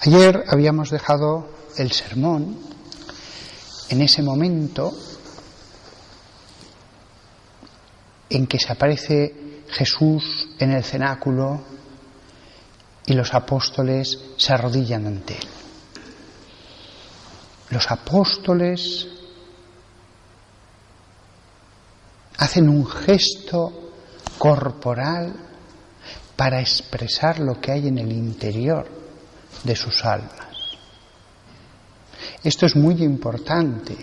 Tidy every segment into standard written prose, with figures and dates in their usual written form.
Ayer habíamos dejado el sermón en ese momento en que se aparece Jesús en el cenáculo y los apóstoles se arrodillan ante él. Los apóstoles hacen un gesto corporal para expresar lo que hay en el interior de sus almas. Esto es muy importante,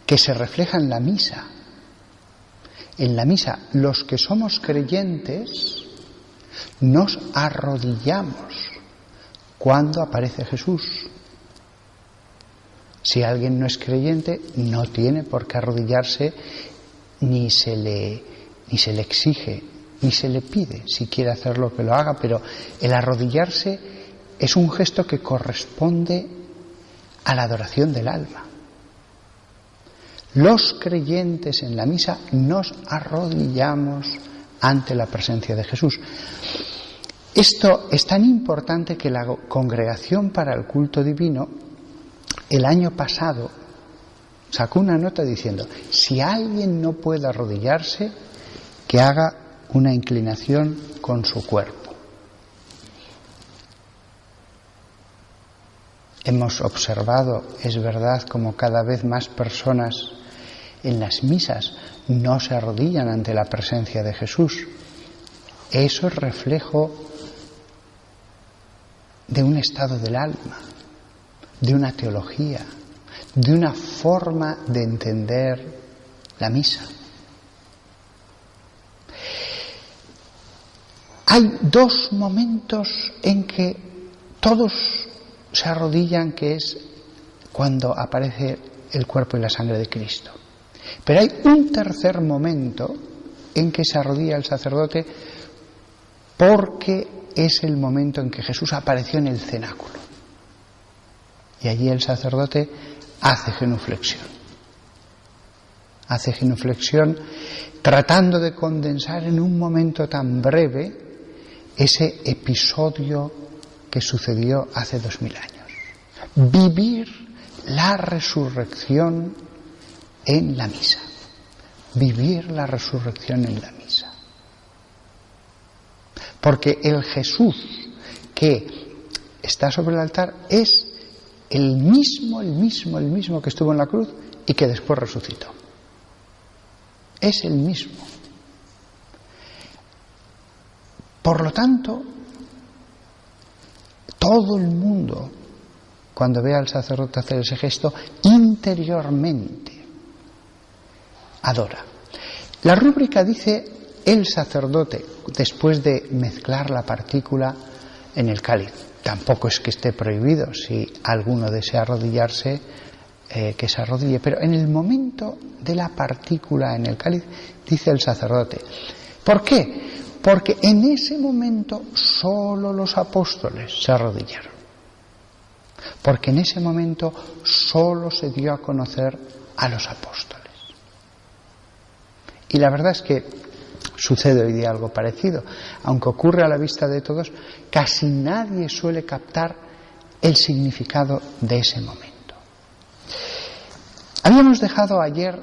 que se refleja en la misa. En la misa, los que somos creyentes nos arrodillamos cuando aparece Jesús. Si alguien no es creyente, no tiene por qué arrodillarse, ni se le exige, ni se le pide. Si quiere hacerlo, que lo haga, pero el arrodillarse es un gesto que corresponde a la adoración del alma. Los creyentes en la misa nos arrodillamos ante la presencia de Jesús. Esto es tan importante que la Congregación para el Culto Divino el año pasado sacó una nota diciendo: si alguien no puede arrodillarse, que haga una inclinación con su cuerpo. Hemos observado, es verdad, como cada vez más personas en las misas no se arrodillan ante la presencia de Jesús. Eso es reflejo de un estado del alma, de una teología, de una forma de entender la misa. Hay dos momentos en que todos se arrodillan, que es cuando aparece el cuerpo y la sangre de Cristo. Pero hay un tercer momento en que se arrodilla el sacerdote, porque es el momento en que Jesús apareció en el cenáculo. Y allí el sacerdote hace genuflexión. Hace genuflexión tratando de condensar en un momento tan breve ese episodio que sucedió hace 2000 años. Vivir la resurrección en la misa. Vivir la resurrección en la misa. Porque el Jesús que está sobre el altar es el mismo que estuvo en la cruz y que después resucitó. Es el mismo. Por lo tanto, todo el mundo, cuando ve al sacerdote hacer ese gesto, interiormente adora. La rúbrica dice: el sacerdote, después de mezclar la partícula en el cáliz. Tampoco es que esté prohibido, si alguno desea arrodillarse, que se arrodille, pero en el momento de la partícula en el cáliz dice el sacerdote. ¿Por qué? Porque en ese momento solo los apóstoles se arrodillaron. Porque en ese momento solo se dio a conocer a los apóstoles. Y la verdad es que sucede hoy día algo parecido. Aunque ocurre a la vista de todos, casi nadie suele captar el significado de ese momento. Habíamos dejado ayer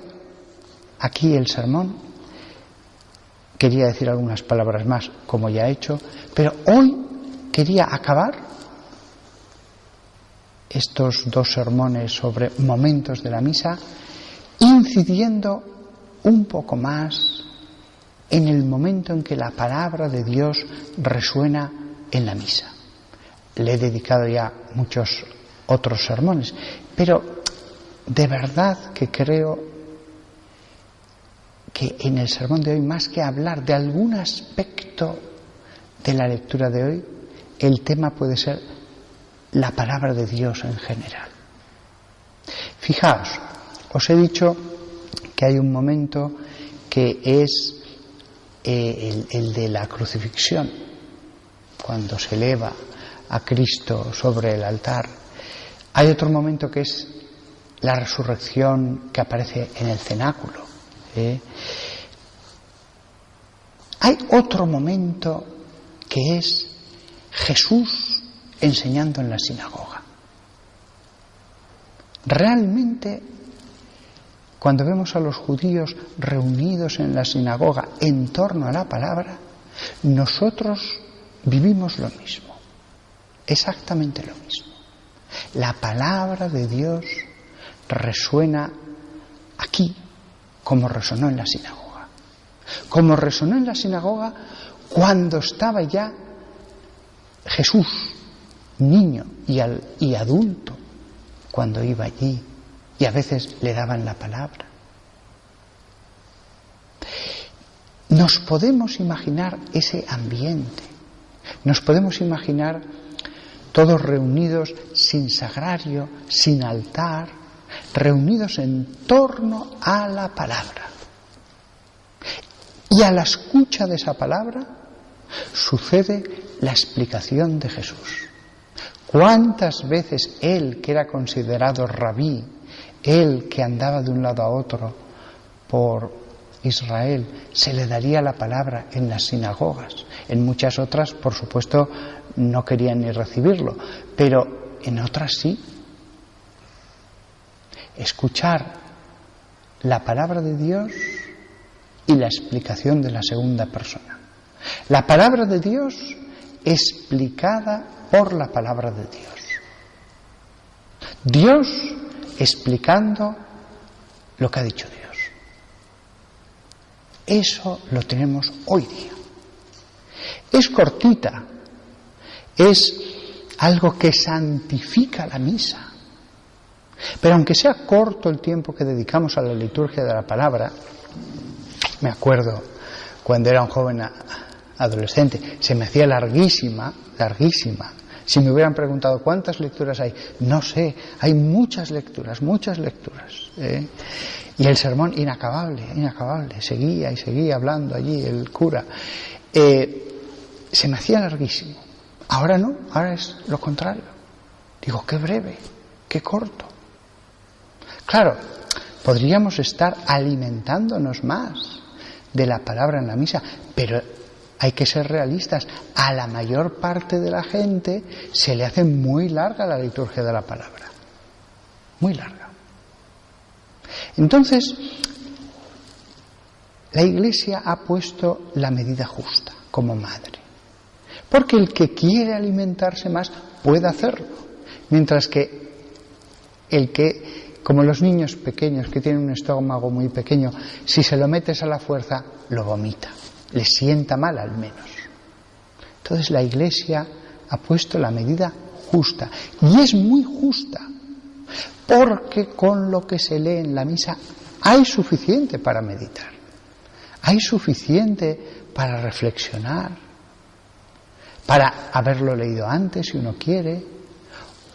aquí el sermón. Quería decir algunas palabras más, como ya he hecho, pero hoy quería acabar estos dos sermones sobre momentos de la misa incidiendo un poco más en el momento en que la palabra de Dios resuena en la misa. Le he dedicado ya muchos otros sermones, pero de verdad que creo que en el sermón de hoy, más que hablar de algún aspecto de la lectura de hoy, el tema puede ser la palabra de Dios en general. Fijaos, os he dicho que hay un momento que es el de la crucifixión, cuando se eleva a Cristo sobre el altar. Hay otro momento que es la resurrección que aparece en el cenáculo. Hay otro momento que es Jesús enseñando en la sinagoga. Realmente, cuando vemos a los judíos reunidos en la sinagoga en torno a la palabra, nosotros vivimos lo mismo, exactamente lo mismo. La palabra de Dios resuena aquí como resonó en la sinagoga. Como resonó en la sinagoga cuando estaba ya Jesús, niño y adulto, cuando iba allí y a veces le daban la palabra. Nos podemos imaginar ese ambiente, nos podemos imaginar todos reunidos sin sagrario, sin altar, reunidos en torno a la palabra. Y a la escucha de esa palabra sucede la explicación de Jesús. ¿Cuántas veces él, que era considerado rabí, él que andaba de un lado a otro por Israel, se le daría la palabra en las sinagogas? En muchas otras, por supuesto, no querían ni recibirlo, pero en otras sí. Escuchar la palabra de Dios y la explicación de la segunda persona. La palabra de Dios explicada por la palabra de Dios. Dios explicando lo que ha dicho Dios. Eso lo tenemos hoy día. Es cortita, es algo que santifica la misa. Pero aunque sea corto el tiempo que dedicamos a la liturgia de la palabra, me acuerdo cuando era un joven adolescente, se me hacía larguísima. Si me hubieran preguntado cuántas lecturas hay, no sé, hay muchas lecturas. Y el sermón inacabable, seguía y seguía hablando allí el cura. Se me hacía larguísimo. Ahora no, ahora es lo contrario. Digo, qué breve, qué corto. Claro, podríamos estar alimentándonos más de la palabra en la misa, pero hay que ser realistas. A la mayor parte de la gente se le hace muy larga la liturgia de la palabra. Muy larga. Entonces, la Iglesia ha puesto la medida justa como madre. Porque el que quiere alimentarse más puede hacerlo. Mientras que el que, como los niños pequeños que tienen un estómago muy pequeño, si se lo metes a la fuerza, lo vomita. Le sienta mal al menos. Entonces la Iglesia ha puesto la medida justa. Y es muy justa. Porque con lo que se lee en la misa hay suficiente para meditar. Hay suficiente para reflexionar. Para haberlo leído antes si uno quiere.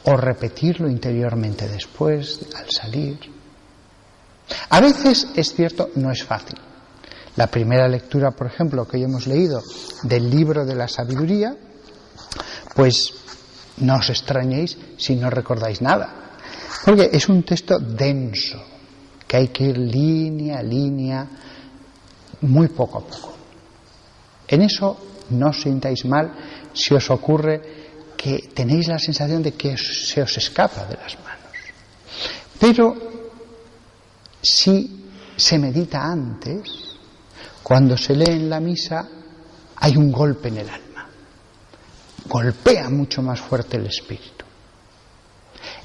O repetirlo interiormente después, al salir. A veces, es cierto, no es fácil. La primera lectura, por ejemplo, que hoy hemos leído del libro de la sabiduría, pues no os extrañéis si no recordáis nada. Porque es un texto denso, que hay que ir línea a línea, muy poco a poco. En eso no os sintáis mal si os ocurre que tenéis la sensación de que se os escapa de las manos. Pero si se medita antes, cuando se lee en la misa, hay un golpe en el alma. Golpea mucho más fuerte el espíritu.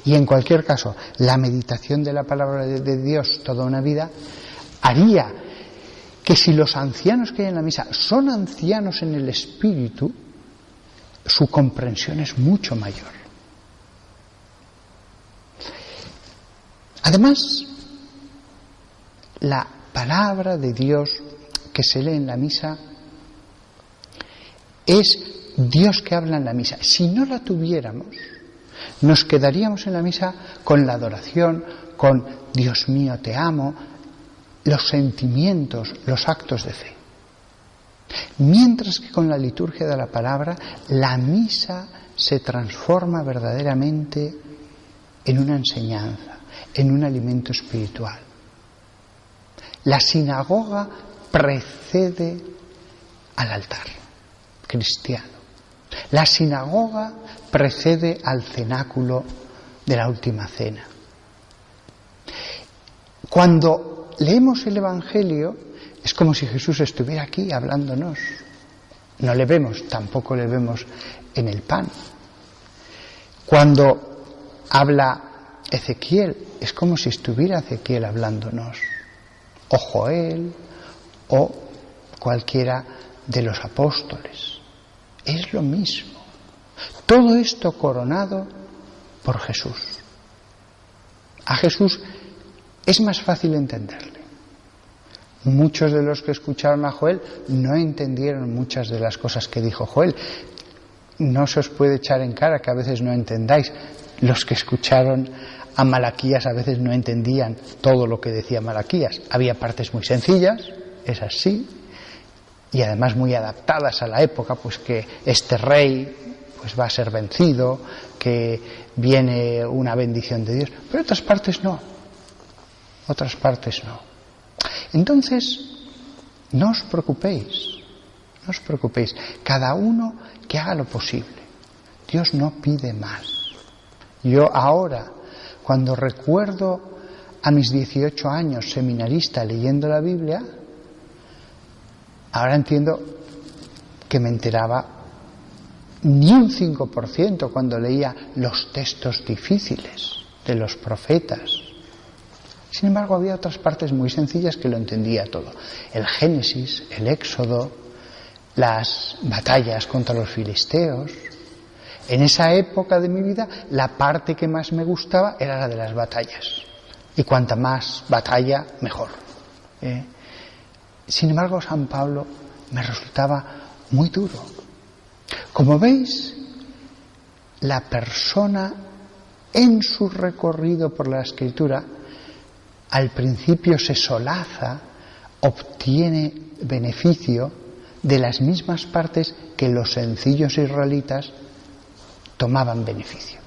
Y en cualquier caso, la meditación de la palabra de Dios toda una vida haría que si los ancianos que hay en la misa son ancianos en el espíritu, su comprensión es mucho mayor. Además, la palabra de Dios que se lee en la misa es Dios que habla en la misa. Si no la tuviéramos, nos quedaríamos en la misa con la adoración, con Dios mío, te amo, los sentimientos, los actos de fe. Mientras que con la liturgia de la palabra, la misa se transforma verdaderamente en una enseñanza, en un alimento espiritual. La sinagoga precede al altar cristiano. La sinagoga precede al cenáculo de la última cena. Cuando leemos el Evangelio es como si Jesús estuviera aquí hablándonos. No le vemos, tampoco le vemos en el pan. Cuando habla Ezequiel, es como si estuviera Ezequiel hablándonos, o Joel, o cualquiera de los apóstoles. Es lo mismo. Todo esto coronado por Jesús. A Jesús es más fácil entenderle. Muchos de los que escucharon a Joel no entendieron muchas de las cosas que dijo Joel. No se os puede echar en cara que a veces no entendáis. Los que escucharon a Malaquías a veces no entendían todo lo que decía Malaquías. Había partes muy sencillas, esas sí, y además muy adaptadas a la época, pues que este rey pues va a ser vencido, que viene una bendición de Dios, pero otras partes no. Otras partes no. Entonces, no os preocupéis, cada uno que haga lo posible. Dios no pide más. Yo ahora, cuando recuerdo a mis 18 años seminarista leyendo la Biblia, ahora entiendo que me enteraba ni un 5% cuando leía los textos difíciles de los profetas. Sin embargo, había otras partes muy sencillas que lo entendía todo. El Génesis, el Éxodo, las batallas contra los filisteos. En esa época de mi vida, la parte que más me gustaba era la de las batallas. Y cuanta más batalla, mejor. Sin embargo, San Pablo me resultaba muy duro. Como veis, la persona en su recorrido por la Escritura al principio se solaza, obtiene beneficio de las mismas partes que los sencillos israelitas tomaban beneficio.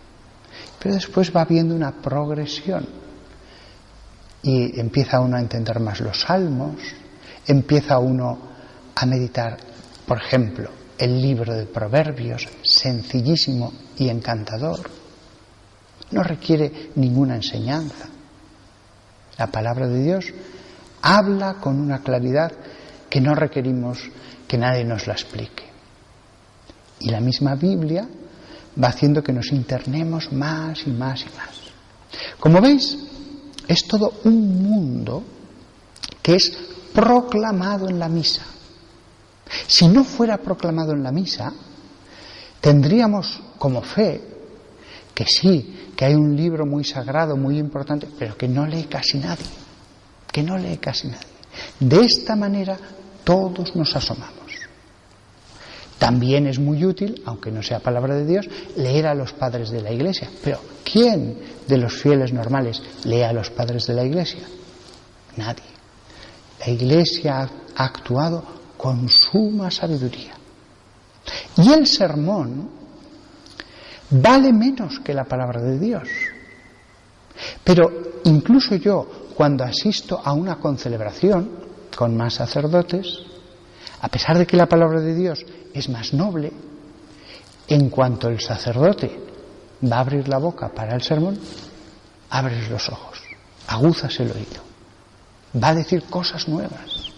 Pero después va habiendo una progresión y empieza uno a entender más los salmos, empieza uno a meditar, por ejemplo, el libro de Proverbios, sencillísimo y encantador. No requiere ninguna enseñanza. La palabra de Dios habla con una claridad que no requerimos que nadie nos la explique. Y la misma Biblia va haciendo que nos internemos más y más y más. Como veis, es todo un mundo que es proclamado en la misa. Si no fuera proclamado en la misa, tendríamos como fe que sí, que hay un libro muy sagrado, muy importante, pero que no lee casi nadie. De esta manera todos nos asomamos. También es muy útil, aunque no sea palabra de Dios, leer a los padres de la Iglesia. Pero ¿quién de los fieles normales lee a los padres de la Iglesia? Nadie. La Iglesia ha actuado con suma sabiduría. Y el sermón vale menos que la palabra de Dios. Pero incluso yo, cuando asisto a una concelebración con más sacerdotes, a pesar de que la palabra de Dios es más noble, en cuanto el sacerdote va a abrir la boca para el sermón, abres los ojos, aguzas el oído, va a decir cosas nuevas,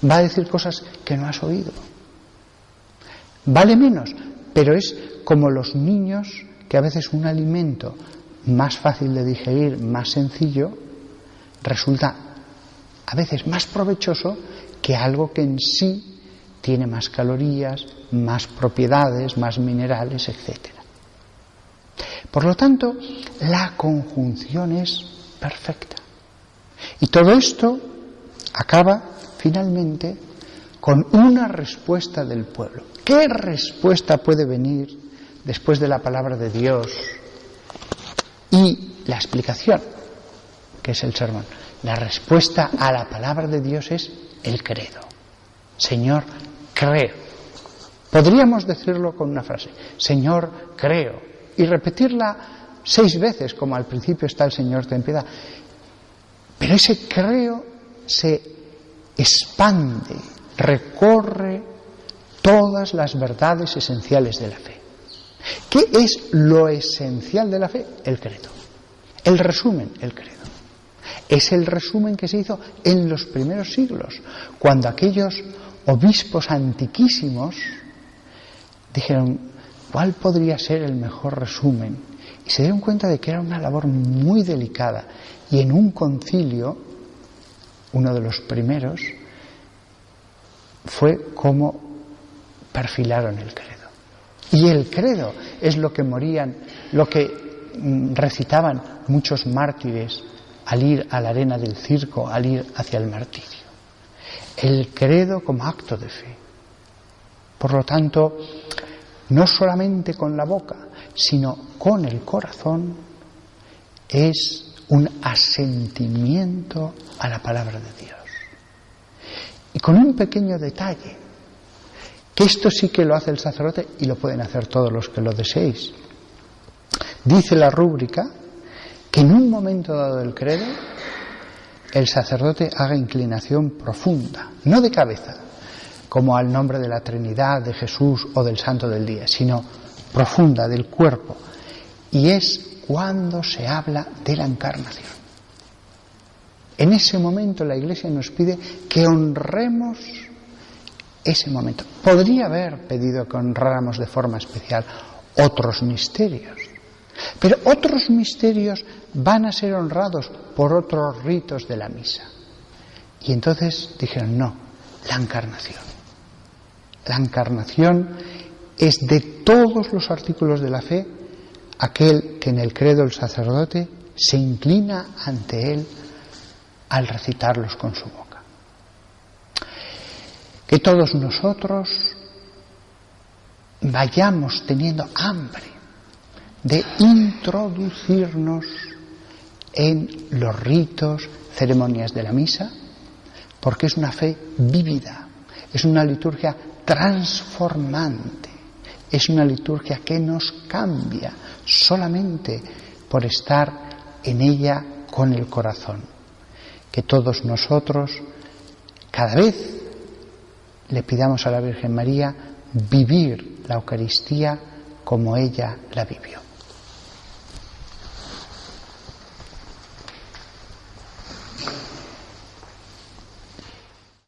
va a decir cosas que no has oído. Vale menos, pero es como los niños, que a veces un alimento más fácil de digerir, más sencillo, resulta a veces más provechoso que algo que en sí tiene más calorías, más propiedades, más minerales, etc. Por lo tanto, la conjunción es perfecta. Y todo esto acaba finalmente con una respuesta del pueblo. ¿Qué respuesta puede venir después de la palabra de Dios y la explicación, que es el sermón? La respuesta a la palabra de Dios es el credo. Señor, creo. Podríamos decirlo con una frase: Señor, creo, y repetirla 6 veces, como al principio está el Señor, ten piedad. Pero ese creo se expande, recorre todas las verdades esenciales de la fe. ¿Qué es lo esencial de la fe? El credo. El resumen, el credo. Es el resumen que se hizo en los primeros siglos, cuando aquellos obispos antiquísimos dijeron, ¿cuál podría ser el mejor resumen? Y se dieron cuenta de que era una labor muy delicada. Y en un concilio, uno de los primeros, fue como perfilaron el credo. Y el credo es lo que morían, lo que recitaban muchos mártires al ir a la arena del circo, al ir hacia el martirio. El credo como acto de fe. Por lo tanto, no solamente con la boca, sino con el corazón, es un asentimiento a la palabra de Dios. Y con un pequeño detalle, que esto sí que lo hace el sacerdote y lo pueden hacer todos los que lo deseéis. Dice la rúbrica que en un momento dado del credo el sacerdote haga inclinación profunda, no de cabeza, como al nombre de la Trinidad, de Jesús o del Santo del Día, sino profunda, del cuerpo. Y es cuando se habla de la encarnación. En ese momento la Iglesia nos pide que honremos ese momento. Podría haber pedido que honráramos de forma especial otros misterios, pero otros misterios van a ser honrados por otros ritos de la misa. Y entonces dijeron, no, la encarnación. La encarnación es de todos los artículos de la fe aquel que en el credo el sacerdote se inclina ante él al recitarlos con su boca. Que todos nosotros vayamos teniendo hambre de introducirnos en los ritos, ceremonias de la misa, porque es una fe vívida, es una liturgia transformante, es una liturgia que nos cambia solamente por estar en ella con el corazón. Que todos nosotros cada vez le pidamos a la Virgen María vivir la Eucaristía como ella la vivió.